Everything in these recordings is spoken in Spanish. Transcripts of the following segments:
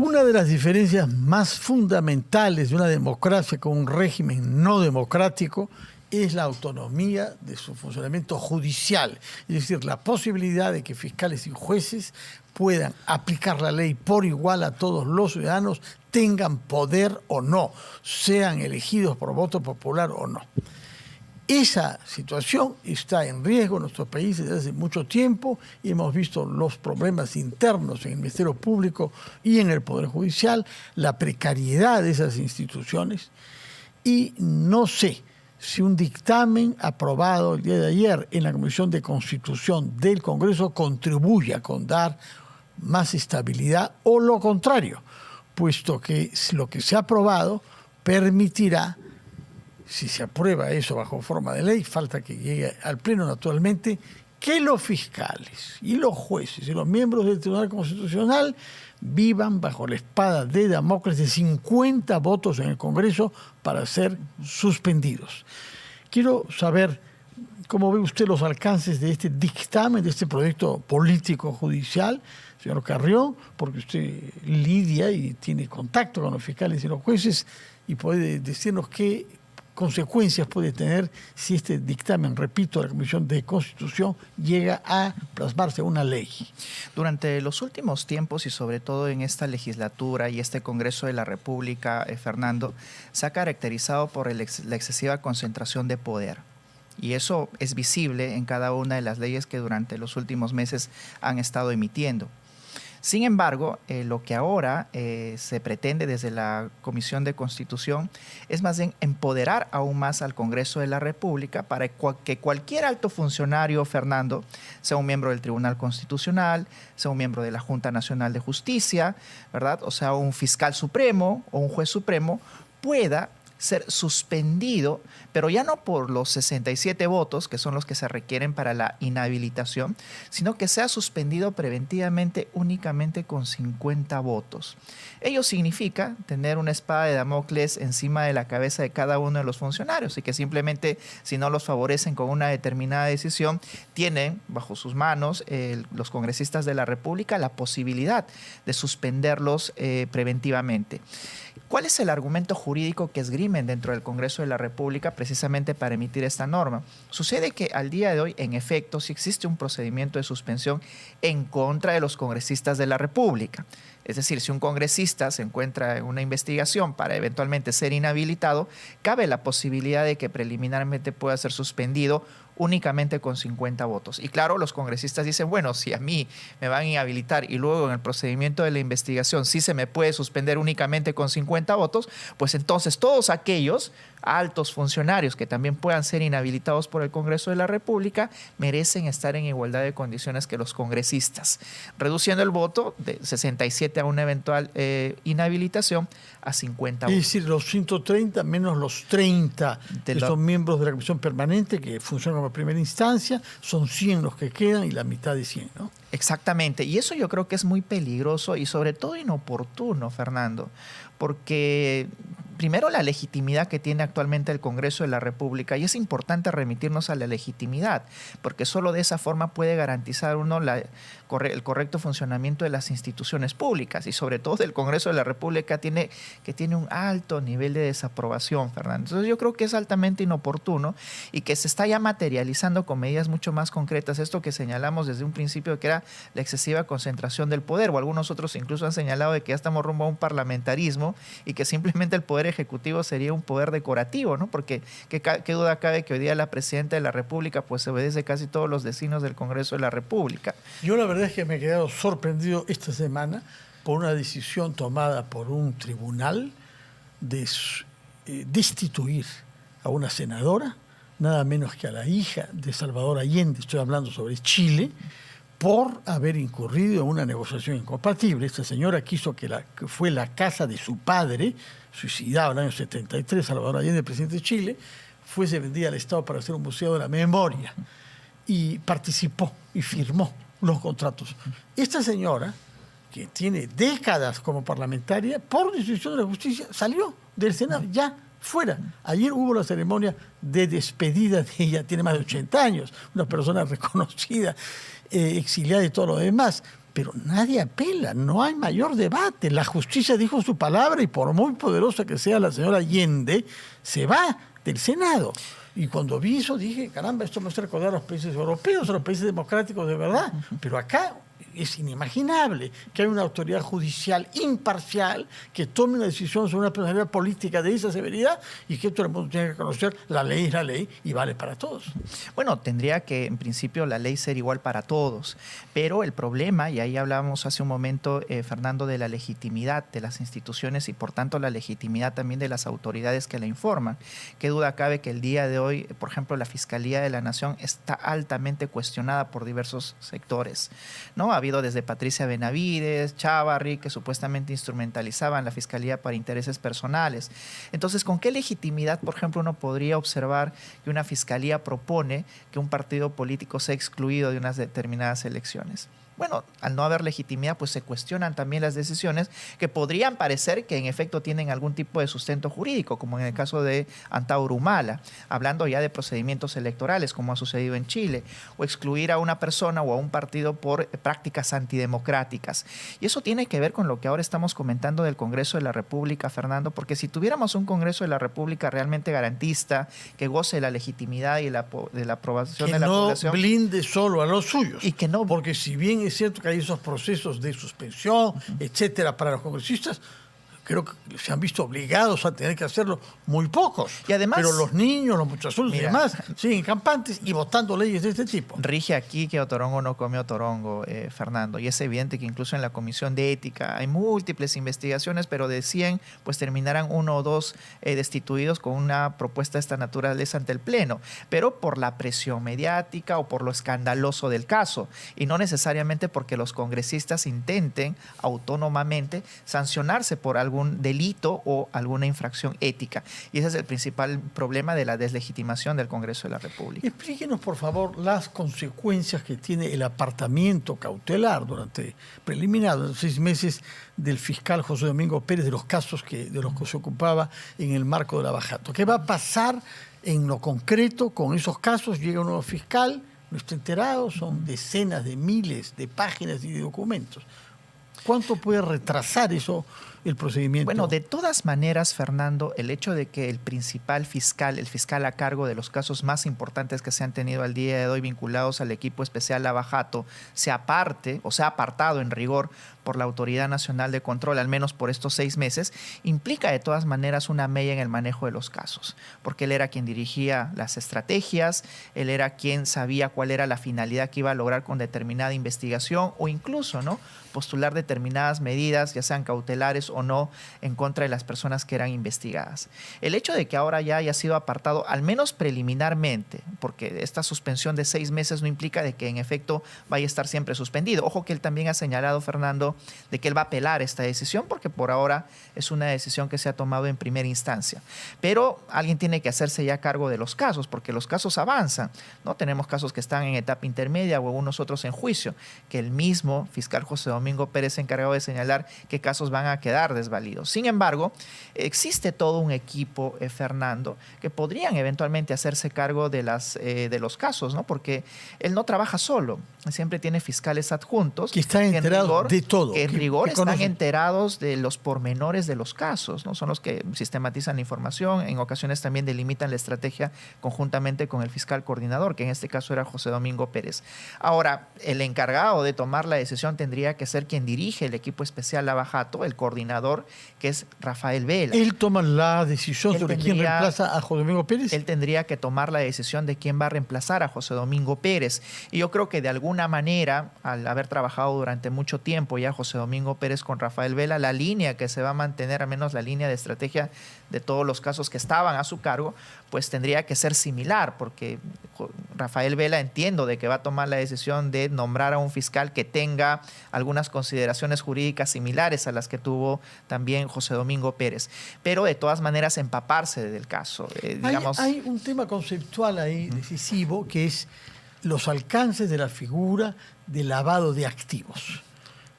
Una de las diferencias más fundamentales de una democracia con un régimen no democrático es la autonomía de su funcionamiento judicial, es decir, la posibilidad de que fiscales y jueces puedan aplicar la ley por igual a todos los ciudadanos, tengan poder o no, sean elegidos por voto popular o no. Esa situación está en riesgo en nuestro país desde hace mucho tiempo y hemos visto los problemas internos en el Ministerio Público y en el Poder Judicial, la precariedad de esas instituciones, y no sé si un dictamen aprobado el día de ayer en la Comisión de Constitución del Congreso contribuye a dar más estabilidad o lo contrario, puesto que lo que se ha aprobado permitirá, si se aprueba eso bajo forma de ley, falta que llegue al Pleno naturalmente, que los fiscales y los jueces y los miembros del Tribunal Constitucional vivan bajo la espada de Damocles de 50 votos en el Congreso para ser suspendidos. Quiero saber cómo ve usted los alcances de este dictamen, de este proyecto político judicial, señor Carrión, porque usted lidia y tiene contacto con los fiscales y los jueces y puede decirnos qué consecuencias puede tener si este dictamen, repito, de la Comisión de Constitución llega a plasmarse una ley. Durante los últimos tiempos y sobre todo en esta legislatura y este Congreso de la República, Fernando, se ha caracterizado por la excesiva concentración de poder. Y eso es visible en cada una de las leyes que durante los últimos meses han estado emitiendo. Sin embargo, lo que ahora se pretende desde la Comisión de Constitución es más bien empoderar aún más al Congreso de la República para que cualquier alto funcionario, Fernando, sea un miembro del Tribunal Constitucional, sea un miembro de la Junta Nacional de Justicia, ¿verdad? O sea, un fiscal supremo o un juez supremo, pueda ser suspendido, pero ya no por los 67 votos, que son los que se requieren para la inhabilitación, sino que sea suspendido preventivamente únicamente con 50 votos. Ello significa tener una espada de Damocles encima de la cabeza de cada uno de los funcionarios y que simplemente, si no los favorecen con una determinada decisión, tienen bajo sus manos los congresistas de la República la posibilidad de suspenderlos preventivamente. ¿Cuál es el argumento jurídico que esgrimen dentro del Congreso de la República precisamente para emitir esta norma? Sucede que al día de hoy, en efecto, sí existe un procedimiento de suspensión en contra de los congresistas de la República. Es decir, si un congresista se encuentra en una investigación para eventualmente ser inhabilitado, cabe la posibilidad de que preliminarmente pueda ser suspendido únicamente con 50 votos. Y claro, los congresistas dicen, bueno, si a mí me van a inhabilitar y luego en el procedimiento de la investigación sí se me puede suspender únicamente con 50 votos, pues entonces todos aquellos altos funcionarios que también puedan ser inhabilitados por el Congreso de la República merecen estar en igualdad de condiciones que los congresistas, reduciendo el voto de 67 a una eventual inhabilitación a 50 votos. Es decir, los 130 menos los 30 que son miembros de la Comisión Permanente que funcionan como primera instancia, son 100 los que quedan y la mitad de 100, ¿no? Exactamente, y eso yo creo que es muy peligroso y sobre todo inoportuno, Fernando, porque primero la legitimidad que tiene actualmente el Congreso de la República, y es importante remitirnos a la legitimidad, porque solo de esa forma puede garantizar uno el correcto funcionamiento de las instituciones públicas y sobre todo del Congreso de la República que tiene un alto nivel de desaprobación, Fernando. Entonces yo creo que es altamente inoportuno y que se está ya materializando con medidas mucho más concretas esto que señalamos desde un principio, que era la excesiva concentración del poder, o algunos otros incluso han señalado de que ya estamos rumbo a un parlamentarismo y que simplemente el poder ejecutivo sería un poder decorativo, ¿no? Porque qué duda cabe que hoy día la presidenta de la República pues obedece casi todos los designios del Congreso de la República. Yo la verdad es que me he quedado sorprendido esta semana por una decisión tomada por un tribunal de destituir a una senadora, nada menos que a la hija de Salvador Allende, estoy hablando sobre Chile, por haber incurrido en una negociación incompatible. Esta señora quiso que fue la casa de su padre, suicidado en el año 73, Salvador Allende, presidente de Chile, fuese vendida al Estado para hacer un museo de la memoria. Y participó y firmó los contratos. Esta señora, que tiene décadas como parlamentaria, por decisión de la justicia, salió del Senado. Ya fuera. Ayer hubo la ceremonia de despedida de ella, tiene más de 80 años, una persona reconocida, exiliada y todo lo demás. Pero nadie apela, no hay mayor debate. La justicia dijo su palabra y por muy poderosa que sea la señora Allende, se va del Senado. Y cuando vi eso dije, caramba, esto me hace recordar a los países europeos, a los países democráticos de verdad. Pero acá es inimaginable que haya una autoridad judicial imparcial que tome una decisión sobre una personalidad política de esa severidad y que todo el mundo tiene que reconocer la ley es la ley y vale para todos. Bueno, tendría que en principio la ley ser igual para todos, pero el problema, y ahí hablábamos hace un momento, Fernando, de la legitimidad de las instituciones y por tanto la legitimidad también de las autoridades que la informan. Qué duda cabe que el día de hoy, por ejemplo, la Fiscalía de la Nación está altamente cuestionada por diversos sectores, ¿no? Ha habido desde Patricia Benavides, Chávarri, que supuestamente instrumentalizaban la Fiscalía para intereses personales. Entonces, ¿con qué legitimidad, por ejemplo, uno podría observar que una Fiscalía propone que un partido político sea excluido de unas determinadas elecciones? Bueno, al no haber legitimidad, pues se cuestionan también las decisiones que podrían parecer que en efecto tienen algún tipo de sustento jurídico, como en el caso de Antauro Humala, hablando ya de procedimientos electorales, como ha sucedido en Chile, o excluir a una persona o a un partido por prácticas antidemocráticas. Y eso tiene que ver con lo que ahora estamos comentando del Congreso de la República, Fernando, porque si tuviéramos un Congreso de la República realmente garantista, que goce de la legitimidad y de la aprobación de la población, que no blinde solo a los suyos. Y que no, porque si bien es cierto que hay esos procesos de suspensión, etcétera, para los congresistas, creo que se han visto obligados a tener que hacerlo muy pocos. Y además, pero los niños, los muchachones y demás siguen campantes y votando leyes de este tipo. Rige aquí que otorongo no come otorongo, Fernando. Y es evidente que incluso en la Comisión de Ética hay múltiples investigaciones, pero de 100 pues terminarán 1 o 2 destituidos con una propuesta de esta naturaleza ante el Pleno. Pero por la presión mediática o por lo escandaloso del caso. Y no necesariamente porque los congresistas intenten autónomamente sancionarse por algún delito o alguna infracción ética. Y ese es el principal problema de la deslegitimación del Congreso de la República. Explíquenos, por favor, las consecuencias que tiene el apartamiento cautelar durante preliminados 6 meses del fiscal José Domingo Pérez de los casos de los que se ocupaba en el marco de la Lava Jato. ¿Qué va a pasar en lo concreto con esos casos? Llega un nuevo fiscal, no está enterado, son decenas de miles de páginas y de documentos. ¿Cuánto puede retrasar eso el procedimiento? Bueno, de todas maneras, Fernando, el hecho de que el principal fiscal, el fiscal a cargo de los casos más importantes que se han tenido al día de hoy vinculados al equipo especial Lava Jato, se aparte o se ha apartado en rigor por la Autoridad Nacional de Control, al menos por estos 6 meses, implica de todas maneras una mella en el manejo de los casos, porque él era quien dirigía las estrategias, él era quien sabía cuál era la finalidad que iba a lograr con determinada investigación o incluso, ¿no?, postular determinadas medidas, ya sean cautelares o no, en contra de las personas que eran investigadas. El hecho de que ahora ya haya sido apartado, al menos preliminarmente, porque esta suspensión de 6 meses no implica de que en efecto vaya a estar siempre suspendido. Ojo que él también ha señalado, Fernando, de que él va a apelar esta decisión porque por ahora es una decisión que se ha tomado en primera instancia. Pero alguien tiene que hacerse ya cargo de los casos, porque los casos avanzan, ¿no? Tenemos casos que están en etapa intermedia o algunos otros en juicio, que el mismo fiscal José Domingo Pérez se ha encargado de señalar qué casos van a quedar desvalidos. Sin embargo, existe todo un equipo, Fernando, que podrían eventualmente hacerse cargo de los casos, ¿no? Porque él no trabaja solo, siempre tiene fiscales adjuntos que están enterados de todo, que en rigor están enterados de los pormenores de los casos, ¿no? Son los que sistematizan la información, en ocasiones también delimitan la estrategia conjuntamente con el fiscal coordinador, que en este caso era José Domingo Pérez. Ahora, el encargado de tomar la decisión tendría que ser quien dirige el equipo especial Lava Jato, el coordinador, que es Rafael Vela. ¿Él toma la decisión sobre quién reemplaza a José Domingo Pérez? Él tendría que tomar la decisión de quién va a reemplazar a José Domingo Pérez. Y yo creo que de alguna manera, al haber trabajado durante mucho tiempo ya José Domingo Pérez con Rafael Vela, la línea que se va a mantener, al menos la línea de estrategia de todos los casos que estaban a su cargo, pues tendría que ser similar, porque Rafael Vela, entiendo de que va a tomar la decisión de nombrar a un fiscal que tenga algunas consideraciones jurídicas similares a las que tuvo también José Domingo Pérez, pero de todas maneras empaparse del caso. Hay un tema conceptual ahí decisivo, que es los alcances de la figura de lavado de activos.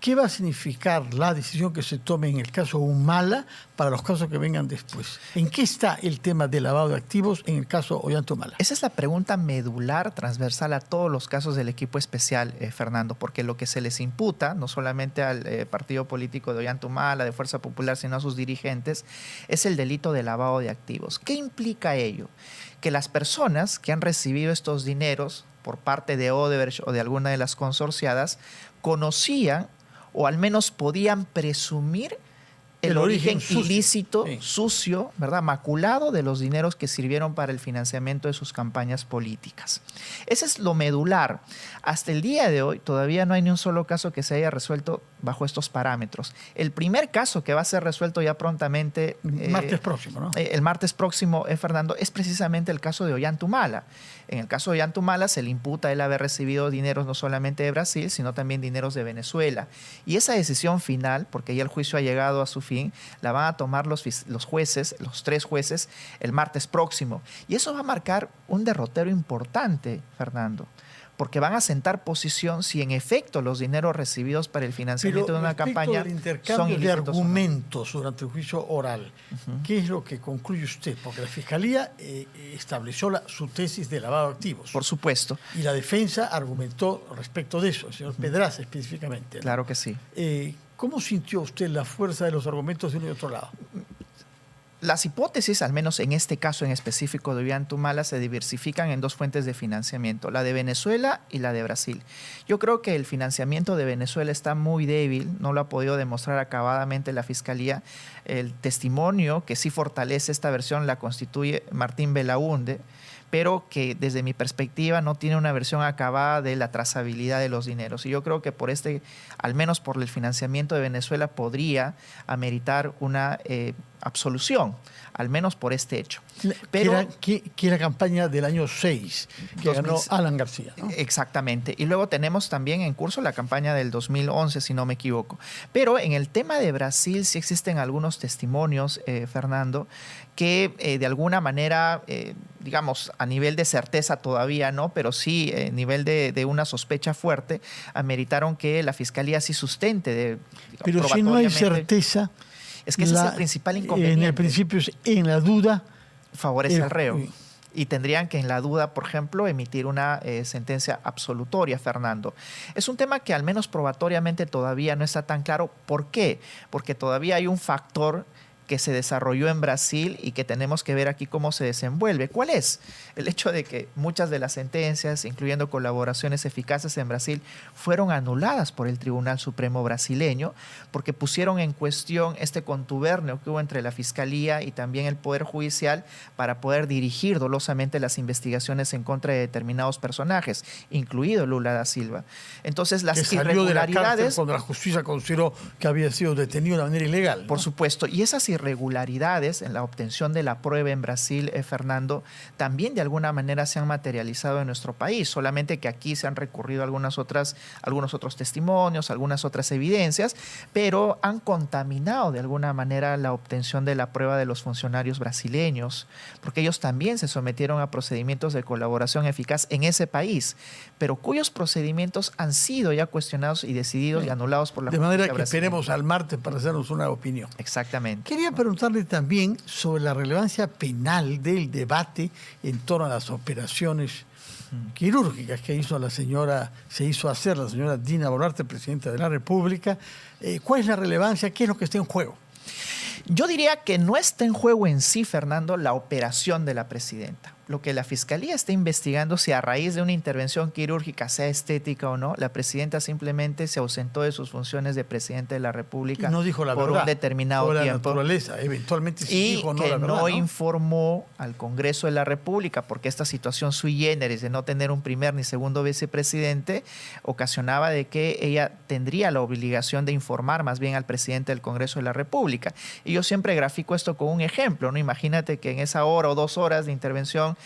¿qué va a significar la decisión que se tome en el caso Humala para los casos que vengan después? ¿En qué está el tema del lavado de activos en el caso Ollanta-Humala? Esa es la pregunta medular, transversal a todos los casos del equipo especial, Fernando, porque lo que se les imputa, no solamente al partido político de Ollanta-Humala, de Fuerza Popular, sino a sus dirigentes, es el delito de lavado de activos. ¿Qué implica ello? Que las personas que han recibido estos dineros por parte de Odebrecht o de alguna de las consorciadas conocían o al menos podían presumir el origen sucio, ilícito, sí, sucio, ¿verdad? Maculado de los dineros que sirvieron para el financiamiento de sus campañas políticas. Ese es lo medular. Hasta el día de hoy todavía no hay ni un solo caso que se haya resuelto bajo estos parámetros. El primer caso que va a ser resuelto ya prontamente... martes próximo, ¿no? El martes próximo, Fernando, es precisamente el caso de Ollanta-Humala. En el caso de Ollanta-Humala se le imputa el haber recibido dineros no solamente de Brasil, sino también dineros de Venezuela. Y esa decisión final, porque ya el juicio ha llegado a su fin, la van a tomar los jueces, los 3 jueces, el martes próximo. Y eso va a marcar un derrotero importante, Fernando, porque van a sentar posición si en efecto los dineros recibidos para el financiamiento de una campaña del intercambio son de ilícitos argumentos durante el juicio oral, ¿qué es lo que concluye usted? Porque la Fiscalía estableció su tesis de lavado de activos. Por supuesto. Y la defensa argumentó respecto de eso, el señor Pedraza específicamente, ¿no? Claro que sí. ¿Cómo sintió usted la fuerza de los argumentos de uno y otro lado? Las hipótesis, al menos en este caso en específico de Ollanta-Humala, se diversifican en 2 fuentes de financiamiento, la de Venezuela y la de Brasil. Yo creo que el financiamiento de Venezuela está muy débil, no lo ha podido demostrar acabadamente la Fiscalía. El testimonio que sí fortalece esta versión la constituye Martín Belaúnde, pero que desde mi perspectiva no tiene una versión acabada de la trazabilidad de los dineros. Y yo creo que por al menos por el financiamiento de Venezuela, podría ameritar una absolución, al menos por este hecho. Pero, que la campaña del año 6, que ganó Alan García, ¿no? Exactamente. Y luego tenemos también en curso la campaña del 2011, si no me equivoco. Pero en el tema de Brasil sí existen algunos testimonios, Fernando, que de alguna manera, digamos, a nivel de certeza todavía no, pero sí a nivel de una sospecha fuerte, ameritaron que la Fiscalía sí sustente. Pero si no hay certeza... Es que ese es el principal inconveniente. En el principio, en la duda... Favorece al reo. Y tendrían que en la duda, por ejemplo, emitir una sentencia absolutoria, Fernando. Es un tema que al menos probatoriamente todavía no está tan claro. ¿Por qué? Porque todavía hay un factor que se desarrolló en Brasil y que tenemos que ver aquí cómo se desenvuelve. ¿Cuál es? El hecho de que muchas de las sentencias, incluyendo colaboraciones eficaces en Brasil, fueron anuladas por el Tribunal Supremo brasileño porque pusieron en cuestión este contubernio que hubo entre la Fiscalía y también el Poder Judicial para poder dirigir dolosamente las investigaciones en contra de determinados personajes, incluido Lula da Silva. Entonces, las irregularidades... De la cárcel cuando la justicia consideró que había sido detenido de manera ilegal, ¿no? Por supuesto. Y esas irregularidades en la obtención de la prueba en Brasil, Fernando, también de alguna manera se han materializado en nuestro país, solamente que aquí se han recurrido a algunos otros testimonios, algunas otras evidencias, pero han contaminado de alguna manera la obtención de la prueba de los funcionarios brasileños, porque ellos también se sometieron a procedimientos de colaboración eficaz en ese país, pero cuyos procedimientos han sido ya cuestionados y decididos y anulados por la justicia brasileña. De manera que brasileña. esperemos al martes para hacernos una opinión. Exactamente. Quería preguntarle también sobre la relevancia penal del debate en torno a las operaciones quirúrgicas que se hizo hacer la señora Dina Boluarte, presidenta de la República. ¿Cuál es la relevancia? ¿Qué es lo que está en juego? Yo diría que no está en juego en sí, Fernando, la operación de la presidenta. Lo que la Fiscalía está investigando, si a raíz de una intervención quirúrgica, sea estética o no, la presidenta simplemente se ausentó de sus funciones de presidente de la República, no dijo la por verdad, un determinado la tiempo. Naturaleza. Eventualmente sí dijo que la verdad, no informó al Congreso de la República, porque esta situación sui generis de no tener un primer ni segundo vicepresidente ocasionaba de que ella tendría la obligación de informar más bien al presidente del Congreso de la República. Y yo siempre grafico esto con un ejemplo, ¿no? Imagínate que en esa hora o 2 horas de intervención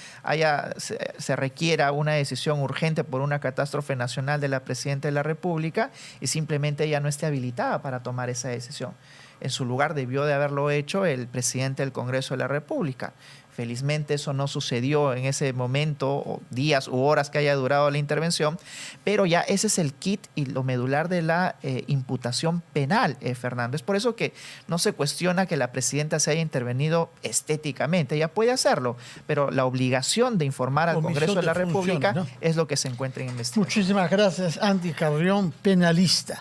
se requiera una decisión urgente por una catástrofe nacional de la presidenta de la República y simplemente ella no esté habilitada para tomar esa decisión. En su lugar debió de haberlo hecho el presidente del Congreso de la República. Felizmente eso no sucedió en ese momento, o días u horas que haya durado la intervención, pero ya ese es el kit y lo medular de la imputación penal, Fernando. Es por eso que no se cuestiona que la presidenta se haya intervenido estéticamente, ella puede hacerlo, pero la obligación de informar al Congreso de la República es lo que se encuentra en investigación. Muchísimas gracias, Andy Carrión, penalista.